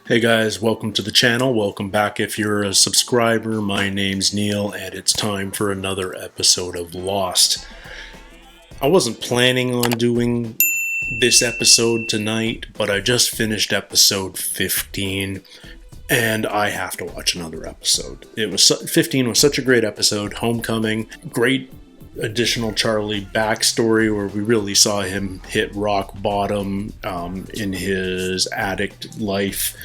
Hey guys, welcome to the channel. Welcome back if you're a subscriber. My name's Neil and it's time for another episode of Lost. I wasn't planning on doing this episode tonight, but I just finished episode 15 and I have to watch another episode. 15 was such a great episode. Homecoming, great additional Charlie backstory where we really saw him hit rock bottom in his addict life.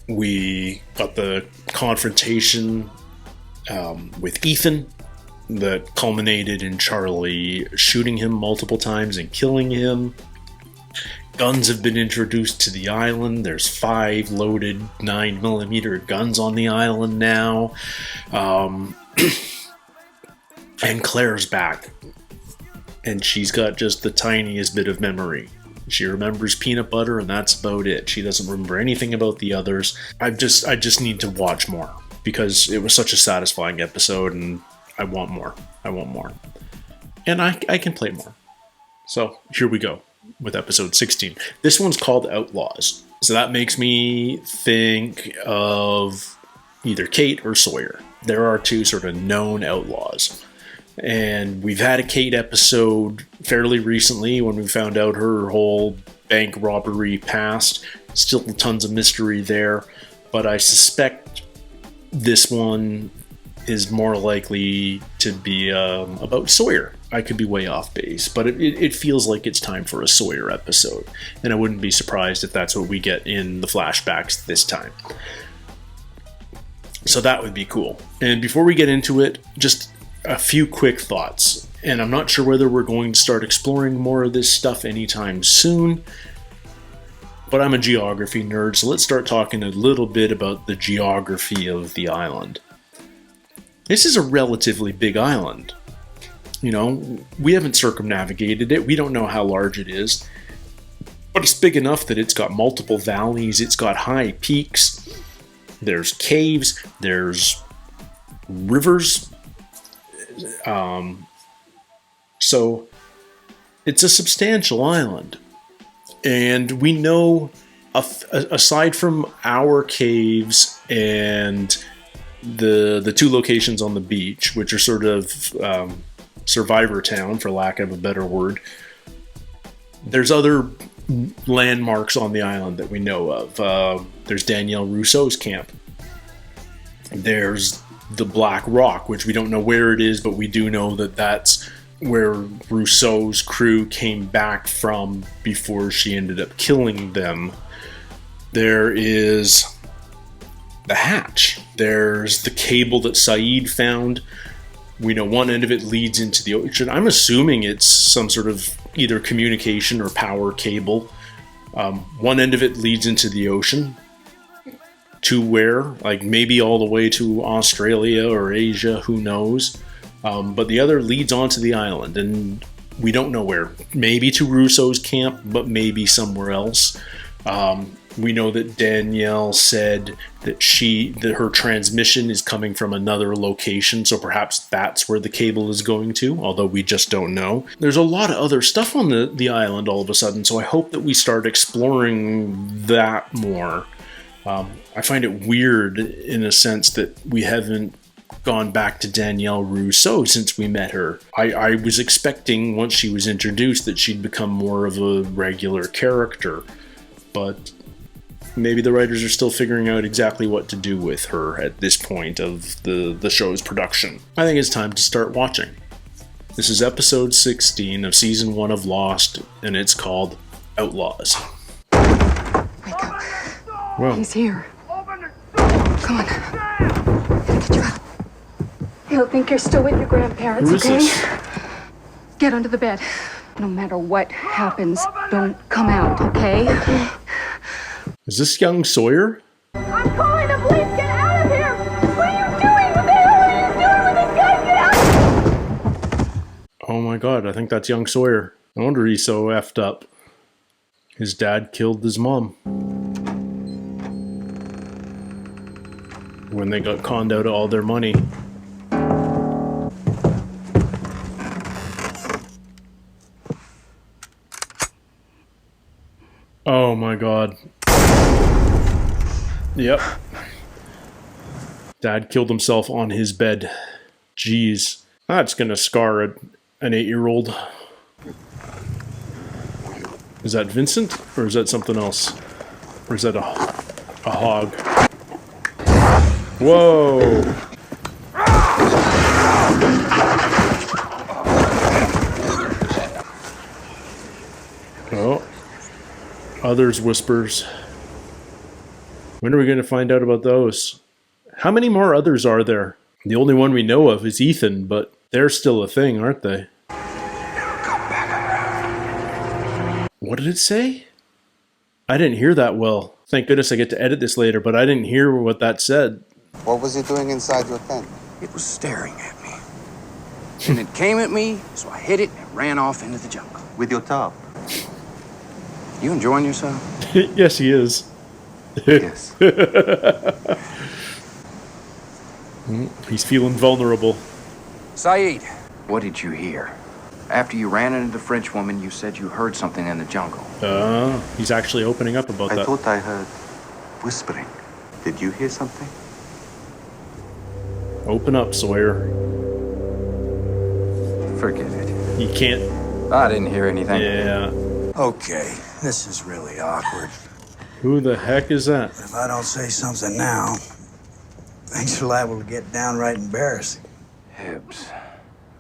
We got the confrontation with Ethan that culminated in Charlie shooting him multiple times and killing him. Guns have been introduced to the island. There's 5 loaded 9mm guns on the island now. And Claire's back, and she's got just the tiniest bit of memory. She remembers peanut butter, and that's about it. She doesn't remember anything about the others. I just need to watch more, because it was such a satisfying episode, and I want more. I want more. And I can play more. So, here we go, with episode 16. This one's called Outlaws. So that makes me think of either Kate or Sawyer. There are 2 sort of known outlaws. And we've had a Kate episode fairly recently when we found out her whole bank robbery past. Still tons of mystery there, but I suspect this one is more likely to be about Sawyer. I could be way off base, but it feels like it's time for a Sawyer episode. And I wouldn't be surprised if that's what we get in the flashbacks this time. So that would be cool. And before we get into it, just a few quick thoughts, and I'm not sure whether we're going to start exploring more of this stuff anytime soon, but I'm a geography nerd, so let's start talking a little bit about the geography of the island. This is a relatively big island. You know, we haven't circumnavigated it, we don't know how large it is, but it's big enough that it's got multiple valleys, it's got high peaks, there's caves, there's rivers. So it's a substantial island, and we know, aside from our caves and the 2 locations on the beach, which are sort of survivor town, for lack of a better word, there's other landmarks on the island that we know of. There's Danielle Rousseau's camp. There's the Black Rock, which we don't know where it is, but we do know that that's where Rousseau's crew came back from before she ended up killing them. There is the hatch. There's the cable that Saeed found. We know one end of it leads into the ocean. I'm assuming it's some sort of either communication or power cable. One end of it leads into the ocean. To where? Like maybe all the way to Australia or Asia, who knows? But the other leads onto the island, and we don't know where. Maybe to Rousseau's camp, but maybe somewhere else. We know that Danielle said that her transmission is coming from another location, so perhaps that's where the cable is going to, although we just don't know. There's a lot of other stuff on the island all of a sudden, so I hope that we start exploring that more. I find it weird in a sense that we haven't gone back to Danielle Rousseau since we met her. I was expecting once she was introduced that she'd become more of a regular character, but maybe the writers are still figuring out exactly what to do with her at this point of the show's production. I think it's time to start watching. This is episode 16 of season 1 of Lost, and it's called Outlaws. Wake up. Whoa. He's here. Come on. Get you out. He'll think you're still with your grandparents, Who is okay? this? Get under the bed. No matter what happens, don't come out, okay? Okay. Is this young Sawyer? I'm calling the police! Get out of here! What are you doing? What the hell are you doing with this guy? Get out! Oh my god, I think that's young Sawyer. No wonder he's so effed up. His dad killed his mom when they got conned out of all their money. Oh my god. Yep. Dad killed himself on his bed. Jeez. That's gonna scar an 8-year-old. Is that Vincent? Or is that something else? Or is that a hog? Whoa! Oh. Others whispers. When are we going to find out about those? How many more others are there? The only one we know of is Ethan, but they're still a thing, aren't they? What did it say? I didn't hear that well. Thank goodness I get to edit this later, but I didn't hear what that said. What was it doing inside your tent? It was staring at me. And it came at me, so I hit it and ran off into the jungle. With your top? You enjoying yourself? Yes, he is. Yes. He's feeling vulnerable. Saeed, what did you hear? After you ran into the French woman, you said you heard something in the jungle. He's actually opening up about that. I thought I heard whispering. Did you hear something? Open up, Sawyer. Forget it. You can't... I didn't hear anything. Yeah. Okay, this is really awkward. Who the heck is that? If I don't say something now, things are liable to get downright embarrassing. Hibbs.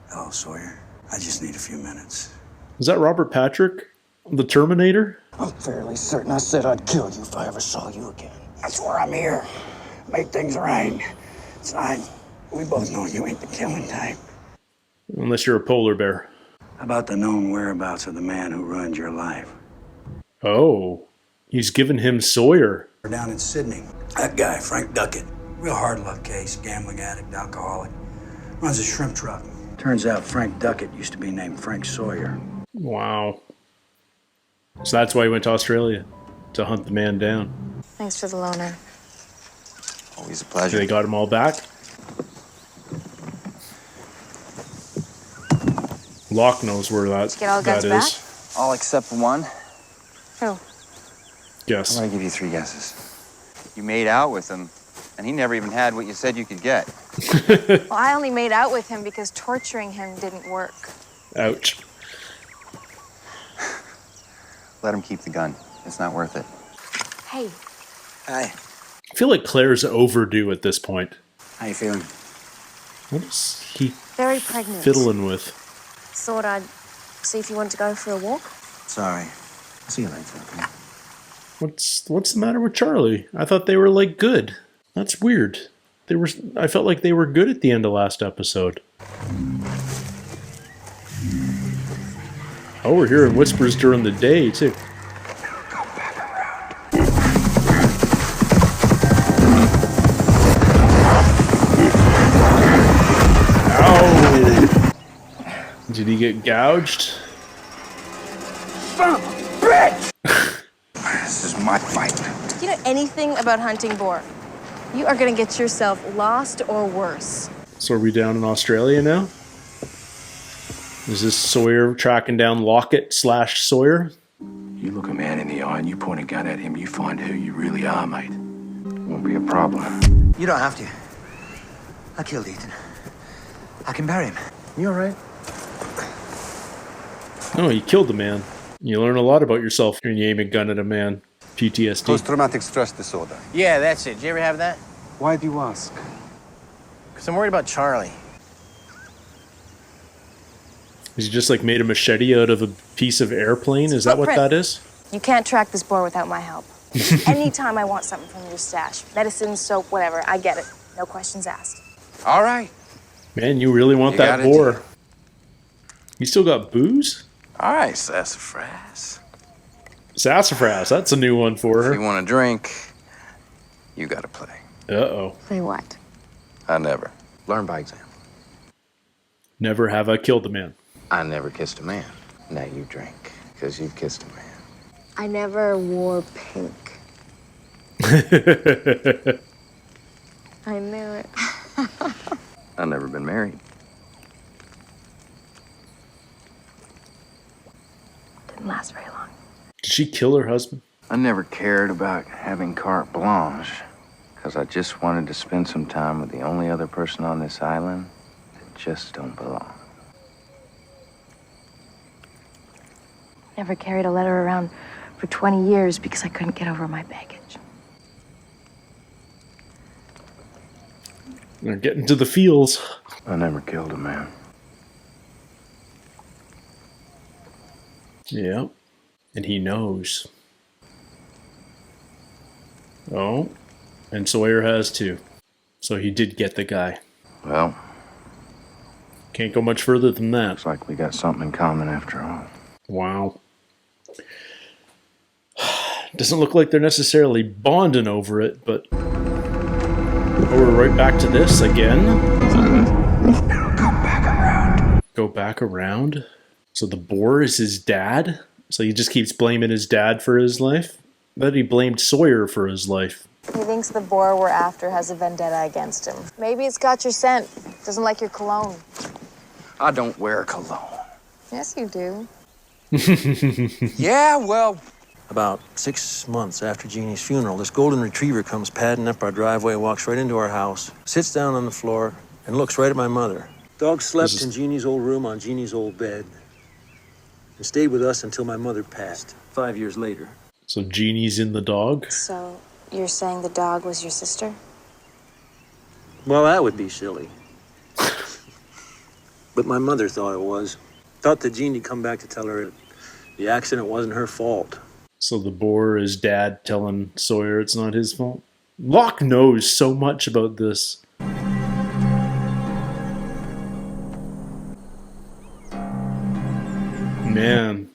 Hello, Sawyer. I just need a few minutes. Is that Robert Patrick? The Terminator? I'm fairly certain I said I'd kill you if I ever saw you again. That's why I'm here. Make things right. Besides, we both know you ain't the killing type. Unless you're a polar bear. How about the known whereabouts of the man who ruined your life? Oh. He's given him Sawyer. We're down in Sydney. That guy, Frank Duckett. Real hard luck case, gambling addict, alcoholic. Runs a shrimp truck. Turns out Frank Duckett used to be named Frank Sawyer. Wow. So that's why he went to Australia. To hunt the man down. Thanks for the loaner. Always a pleasure. They got him all back? Locke knows where that Get all guns back? is. All except one. Who? Yes. I'm gonna give you 3 guesses. You made out with him, and he never even had what you said you could get. Well, I only made out with him because torturing him didn't work. Ouch. Let him keep the gun. It's not worth it. Hey, Hi. I feel like Claire's overdue at this point. How you feeling? What is he very pregnant. fiddling with? Thought I'd see if you wanted to go for a walk. Sorry. See you later, okay? What's the matter with Charlie? I thought they were like good. That's weird. I felt like they were good at the end of last episode. Oh, we're hearing whispers during the day too. Come back around. Ow! Did he get gouged? Son of a bitch! This is my fight. Do you know anything about hunting boar? You are going to get yourself lost or worse. So are we down in Australia now? Is this Sawyer tracking down Lockett/Sawyer? You look a man in the eye and you point a gun at him, you find who you really are, mate. Won't be a problem. You don't have to. I killed Ethan. I can bury him. You all right? Oh, you killed the man. You learn a lot about yourself when you aim a gun at a man. PTSD. Post-traumatic stress disorder. Yeah, that's it. Did you ever have that? Why do you ask? Because I'm worried about Charlie. Is he just like made a machete out of a piece of airplane? Is that what that is? You can't track this boar without my help. Anytime I want something from your stash, medicine, soap, whatever, I get it. No questions asked. All right. Man, you really want You that got it, boar. dear. You still got booze? All right, sassafras. Sassafras, that's a new one for If you her. want to drink, you got to play. Uh-oh. Play what? I never. Learn by example. Never have I killed a man. I never kissed a man. Now you drink, because you've kissed a man. I never wore pink. I knew it. I've never been married. Didn't last very long. Did she kill her husband? I never cared about having carte blanche, because I just wanted to spend some time with the only other person on this island that just don't belong. Never carried a letter around for 20 years because I couldn't get over my baggage. They're getting to the feels. I never killed a man. Yeah. And he knows. Oh. And Sawyer has too. So he did get the guy. Well, Can't go much further than that. looks like we got something in common after all. Wow. Doesn't look like they're necessarily bonding over it, but... Oh, we're right back to this again. Go back around. Go back around? So the boar is his dad? So he just keeps blaming his dad for his life? I bet he blamed Sawyer for his life. He thinks the boar we're after has a vendetta against him. Maybe it's got your scent. Doesn't like your cologne. I don't wear cologne. Yes, you do. Yeah, well... About 6 months after Jeannie's funeral, this golden retriever comes padding up our driveway, walks right into our house, sits down on the floor, and looks right at my mother. Dog slept in Jeannie's old room on Jeannie's old bed and stayed with us until my mother passed 5 years later. So Jeannie's in the dog? So, you're saying the dog was your sister? Well, that would be silly. But my mother thought it was. Thought that Jeannie'd come back to tell her the accident wasn't her fault. So the boar is dad telling Sawyer it's not his fault? Locke knows so much about this. Man.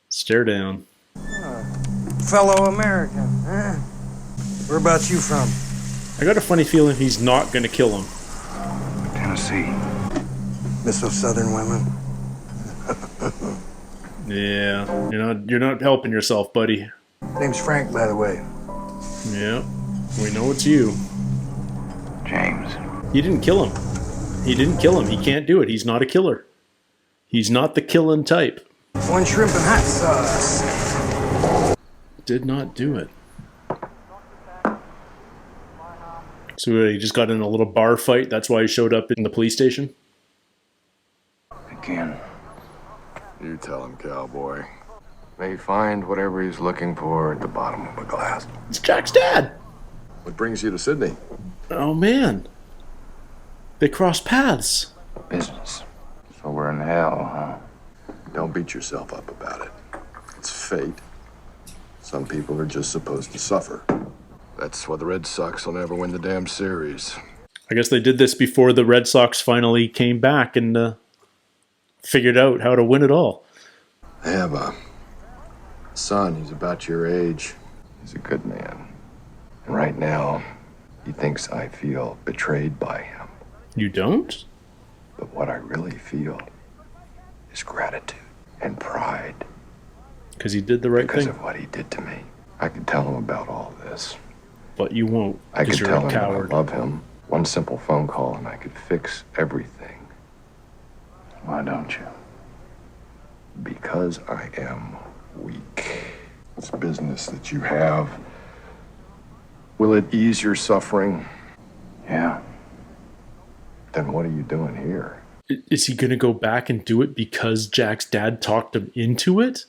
Stare down. Fellow American, huh? Where about you from? I got a funny feeling he's not going to kill him. Tennessee. Miss those southern women? Yeah, you're not helping yourself, buddy. Name's Frank, by the way. Yeah, we know it's you. James. He didn't kill him. He didn't kill him. He can't do it. He's not a killer. He's not the killing type. One shrimp and hot sauce. Did not do it. So he just got in a little bar fight. That's why he showed up in the police station. Again. You tell him, cowboy. May find whatever he's looking for at the bottom of a glass. It's Jack's dad. What brings you to Sydney? Oh man, they crossed paths. Business. So we're in hell, huh? Don't beat yourself up about it. It's fate. Some people are just supposed to suffer. That's why the Red Sox will never win the damn series. I guess they did this before the Red Sox finally came back and figured out how to win it all. I have a son. He's about your age. He's a good man. And right now, he thinks I feel betrayed by him. You don't? But what I really feel is gratitude and pride. Because he did the right because thing. of what he did to me. I could tell him about all this. But you won't. I could You're tell a him that I coward. love him. One simple phone call and I could fix everything. Why don't you? Because I am weak. This business that you have, will it ease your suffering? Yeah. Then what are you doing here? Is he going to go back and do it because Jack's dad talked him into it?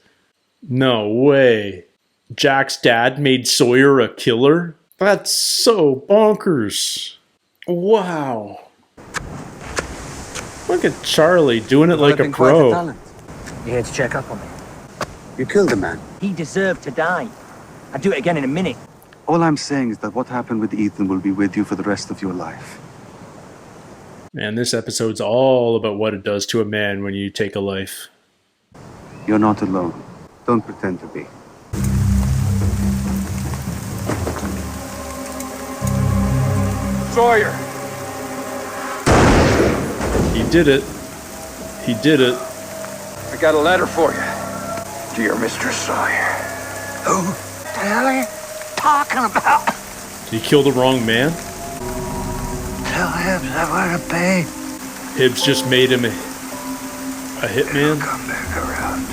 No way. Jack's dad made Sawyer a killer? That's so bonkers. Wow. Look at Charlie doing it like a pro. You're here to check up on me. You killed a man. He deserved to die. I'd do it again in a minute. All I'm saying is that what happened with Ethan will be with you for the rest of your life. Man, this episode's all about what it does to a man when you take a life. You're not alone. Don't pretend to be. Sawyer! He did it. He did it. I got a letter for you. Dear Mr. Sawyer. Who the hell are you talking about? Did he kill the wrong man? Tell him I want to pay. Hibbs just made him a hitman? Come back around.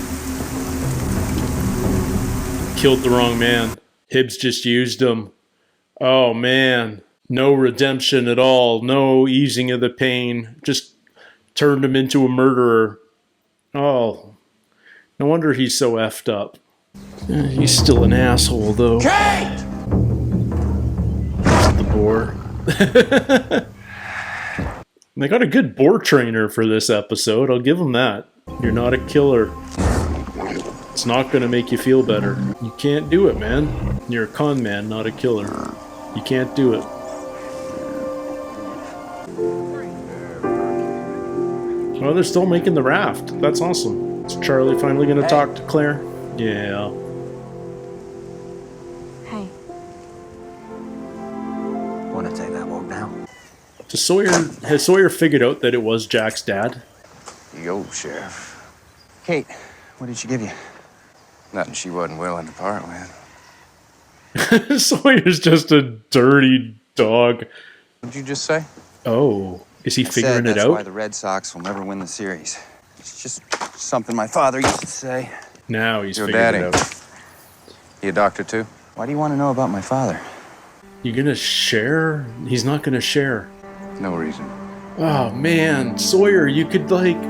killed the wrong man. Hibbs just used him. Oh man. No redemption at all. No easing of the pain. Just turned him into a murderer. Oh. No wonder he's so effed up. He's still an asshole, though. Kate! The boar. They got a good boar trainer for this episode. I'll give them that. You're not a killer. It's not going to make you feel better. You can't do it, man. You're a con man, not a killer. You can't do it. Oh, they're still making the raft. That's awesome. Is Charlie finally going to talk to Claire? Yeah. Hey. Want to take that walk now? Has Sawyer figured out that it was Jack's dad? Yo, Sheriff. Kate, what did she give you? Nothing she wasn't willing to part with. Sawyer's just a dirty dog. What did you just say? Oh, is he figuring it That's out? why the Red Sox will never win the series. It's just something my father used to say. Now he's Your figured daddy. it out. You a doctor too? Why do you want to know about my father? You gonna share? He's not gonna share. No reason. Oh man, Sawyer, you could like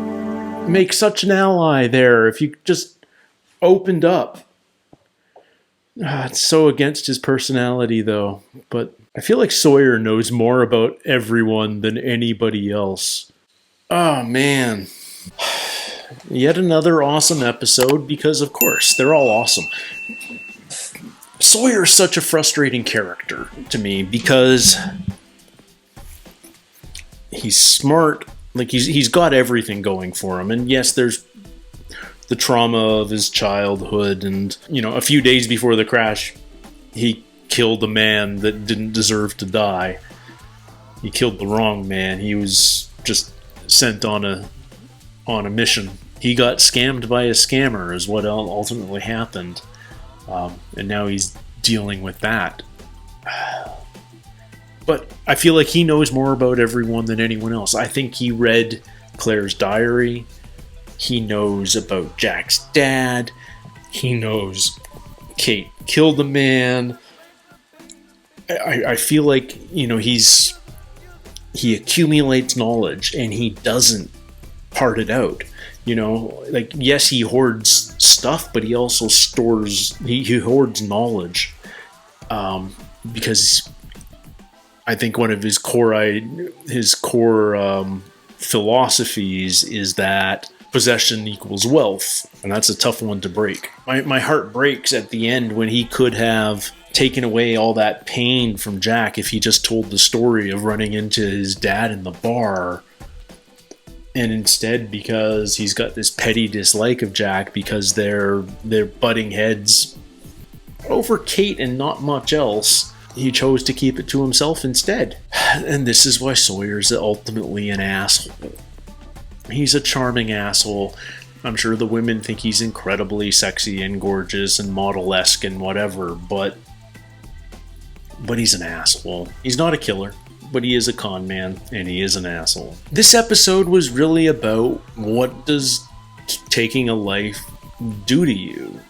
make such an ally there if you just opened up. It's so against his personality though, but I feel like Sawyer knows more about everyone than anybody else. Oh man. Yet another awesome episode because of course, they're all awesome. Sawyer's such a frustrating character to me because he's smart, like he's got everything going for him, and yes, there's the trauma of his childhood, and you know, a few days before the crash, he killed a man that didn't deserve to die. He killed the wrong man. He was just sent on a mission. He got scammed by a scammer, is what ultimately happened, and now he's dealing with that. But I feel like he knows more about everyone than anyone else. I think he read Claire's diary. He knows about Jack's dad. He knows Kate killed a man. I feel like, you know, he accumulates knowledge and he doesn't part it out. You know, like, yes, he hoards stuff, but he also he hoards knowledge. Because I think one of his core philosophies is that possession equals wealth, and that's a tough one to break. My heart breaks at the end when he could have taken away all that pain from Jack if he just told the story of running into his dad in the bar, and instead, because he's got this petty dislike of Jack because they're butting heads over Kate and not much else, he chose to keep it to himself instead. And this is why Sawyer's ultimately an asshole. He's a charming asshole. I'm sure the women think he's incredibly sexy and gorgeous and model-esque and whatever, but he's an asshole. He's not a killer, but he is a con man, and he is an asshole. This episode was really about what does taking a life do to you?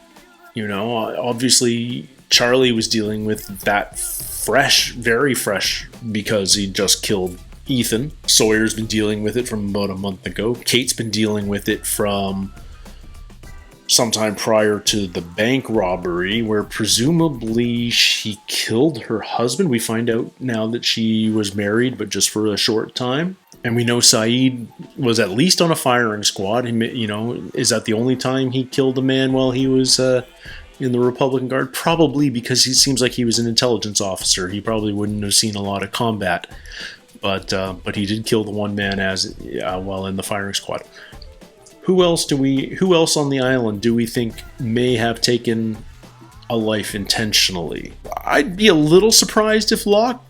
You know, obviously Charlie was dealing with that very fresh, because he just killed Ethan. Sawyer's been dealing with it from about a month ago. Kate's been dealing with it from sometime prior to the bank robbery, where presumably she killed her husband. We find out now that she was married, but just for a short time. And we know Saeed was at least on a firing squad. You know, is that the only time he killed a man while he was in the Republican Guard? Probably, because he seems like he was an intelligence officer. He probably wouldn't have seen a lot of combat. But he did kill the one man while in the firing squad. Who else on the island do we think may have taken a life intentionally? I'd be a little surprised if Locke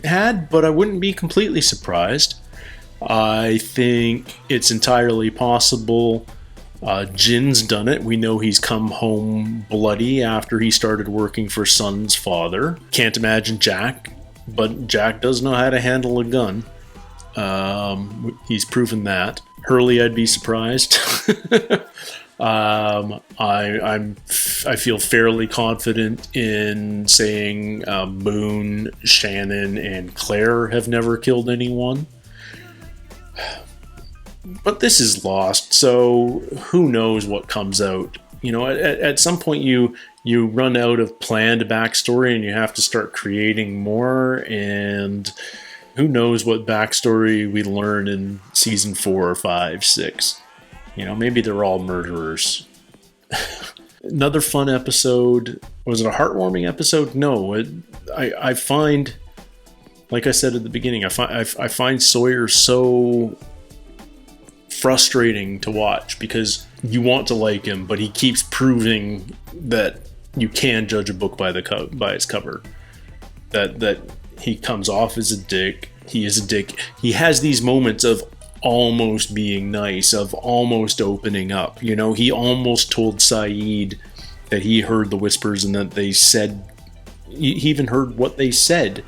had, but I wouldn't be completely surprised. I think it's entirely possible Jin's done it. We know he's come home bloody after he started working for Sun's father. Can't imagine Jack, but Jack does know how to handle a gun. He's proven that. Hurley, I'd be surprised. I feel fairly confident in saying Moon, Shannon, and Claire have never killed anyone. But this is Lost, so who knows what comes out. You know, at some point you run out of planned backstory and you have to start creating more, and who knows what backstory we learn in season 4, 5, 6. You know, maybe they're all murderers. Another fun episode. Was it a heartwarming episode? No. I find, like I said at the beginning, I find Sawyer so frustrating to watch because you want to like him, but he keeps proving that you can judge a book by its cover. That he comes off as a dick. He is a dick. He has these moments of almost being nice, of almost opening up. You know, he almost told Saeed that he heard the whispers and that they said, he even heard what they said,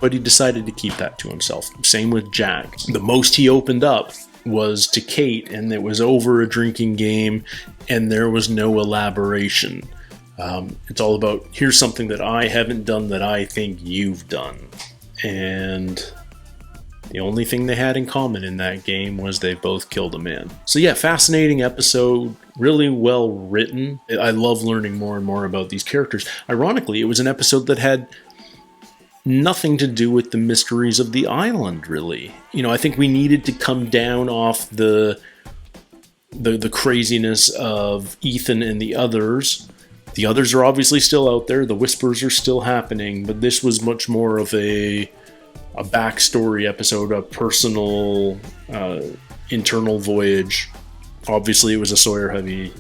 but he decided to keep that to himself. Same with Jack. The most he opened up was to Kate, and it was over a drinking game, and there was no elaboration. It's all about, here's something that I haven't done that I think you've done. And the only thing they had in common in that game was they both killed a man. So yeah, fascinating episode, really well written. I love learning more and more about these characters. Ironically, it was an episode that had nothing to do with the mysteries of the island, really. You know, I think we needed to come down off the craziness of Ethan and the others. The others are obviously still out there. The whispers are still happening, but this was much more of a backstory episode, a personal, internal voyage. Obviously, it was a Sawyer-heavy,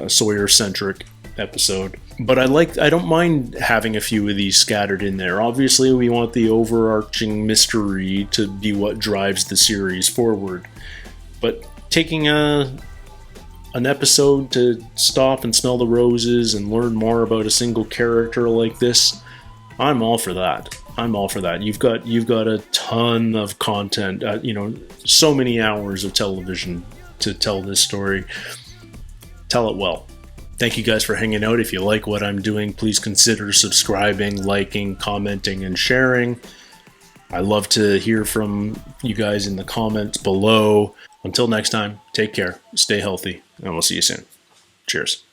Sawyer-centric episode. But I don't mind having a few of these scattered in there. Obviously, we want the overarching mystery to be what drives the series forward. But taking an episode to stop and smell the roses and learn more about a single character like this, I'm all for that. I'm all for that. You've got a ton of content, so many hours of television to tell this story. Tell it well. Thank you guys for hanging out. If you like what I'm doing, please consider subscribing, liking, commenting, and sharing. I love to hear from you guys in the comments below. Until next time, take care, stay healthy, and we'll see you soon. Cheers.